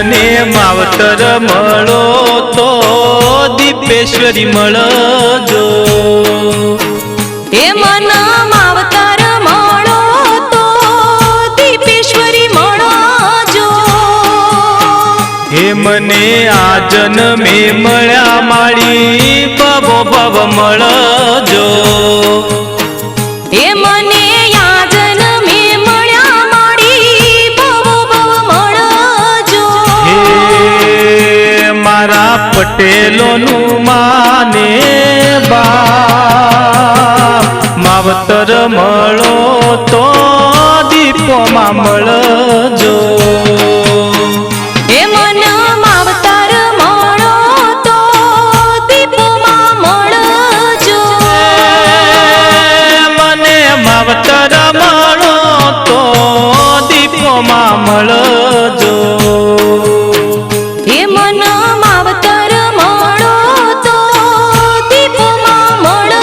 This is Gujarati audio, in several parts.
મને માવતર મળો તો દીપેશ્વરી મળજો હે મન માવતર મળો તો દીપેશ્વરી મળજો હે મને આ જન્મે મળ્યા માળી બબો બબ મળજો હે મને યાજન મે મળ્યા માડી બવ બવ મળજો હે મારા પટેલોનું માને બાપ માવતર મળો તો દીપોમાં મળજો હે મન માવતર મળો તો દીપમાં મળજો મને માવતર મળો તો દીપોમાં મળજો હે મન માવતર મળો તો દીપમાં મળજો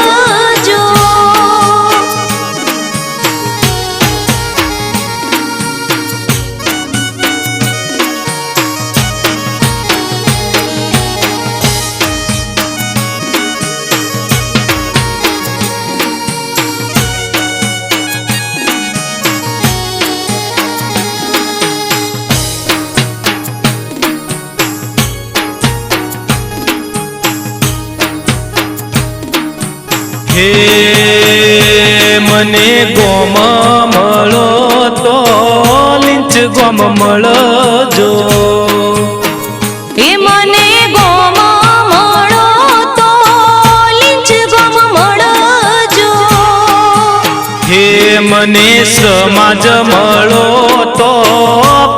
હે મને ગોમ મળો તો લીંચ ગોમ મળજો હે મને ગોમ મળો તો લીંચ ગોમ મળજો હે મને સમાજ મળો તો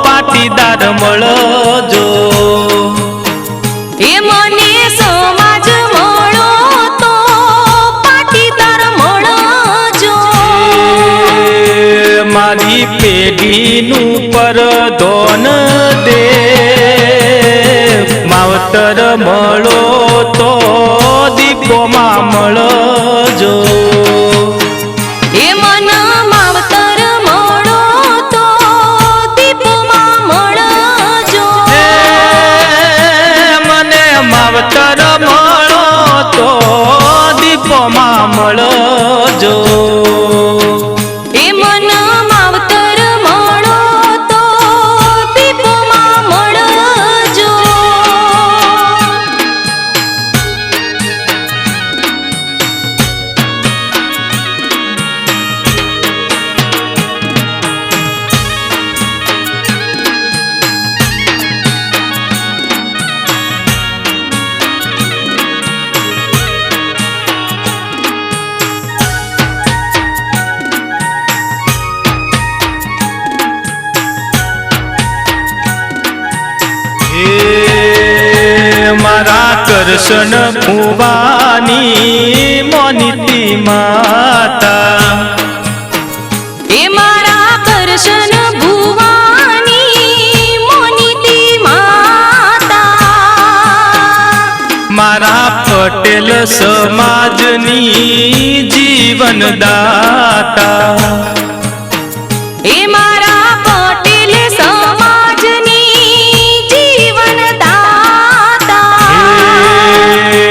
પાટીદાર મળજો હે મને સમાજ મળો તો પાટીદાર મળજો મારી પેઢીનું પરધોન દે માવતર મળો તો દીપોમાં મળજો હે મન માવતર મળો તો દીપમાં મળજો હે મને માવતર મળો તો દીપોમાં મળજો હે મન માવતર મળો તો દીપમાં મળજો હે મારા કરશન કુવાની મોનીતી માતા હે મારા કરશન ભુવાની મોનીતી માતા મારા પટેલ સમાજની જીવનદાતા હે મારા પટેલ સમાજની જીવનદાતા હે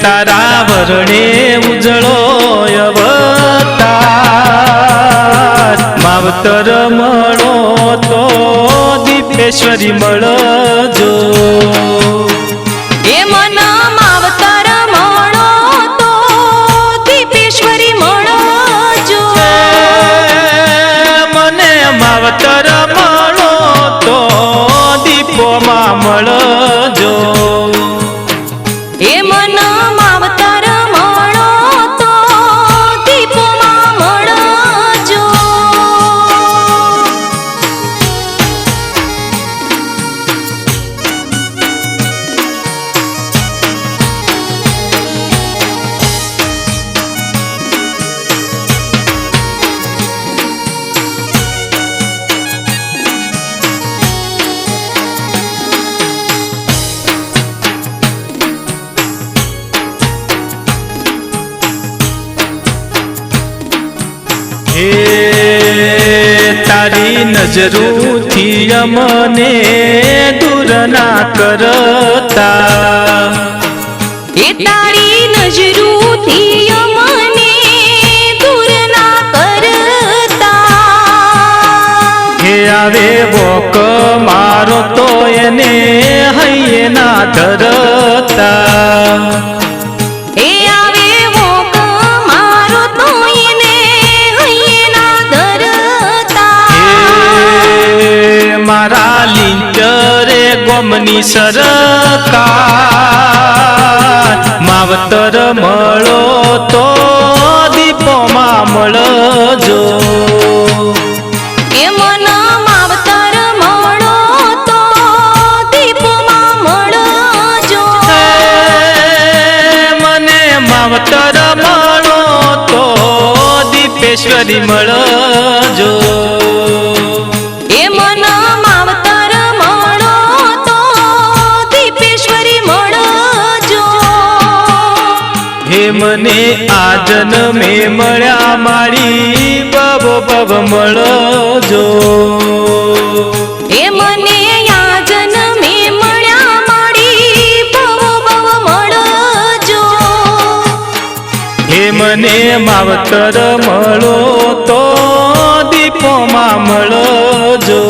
તારા વરણે ઉજળો અવતાર માવતર મળો તો દીપેશ્વરી મળજો હે મન માવતર મળો તો દીપેશ્વરી મળજો મને માવતર મળો તો દીપોમાં મળજો હે મન માવતર મળો તો દીપમાં મળજો નજરોથી અમને દૂર ના કરતા એ તારી નજરોથી અમને દૂર ના કરતા હે આવે વોક મારો તો એને હૈયે ના ધરતા એ આવે વોક મારો તો એને હૈયે ના ધરતા હે મારા લીંચરે ગોમની સરકાર માવતર મળો તો દીપોમાં મળજો એ મન માવતર મળો તો દીપમાં મળજો મને માવતર મળો તો દીપેશ્વરી મળજો એ મન માવતર મળો તો દીપેશ્વરી મળજો હે મને આ જન્મે મળ્યા મારી બબ બબ મળજો એ મને આ જન્મે મળ્યા મારી બહુ બહુ મળજો હે મને માવતર મળો તો દીપોમાં મળજો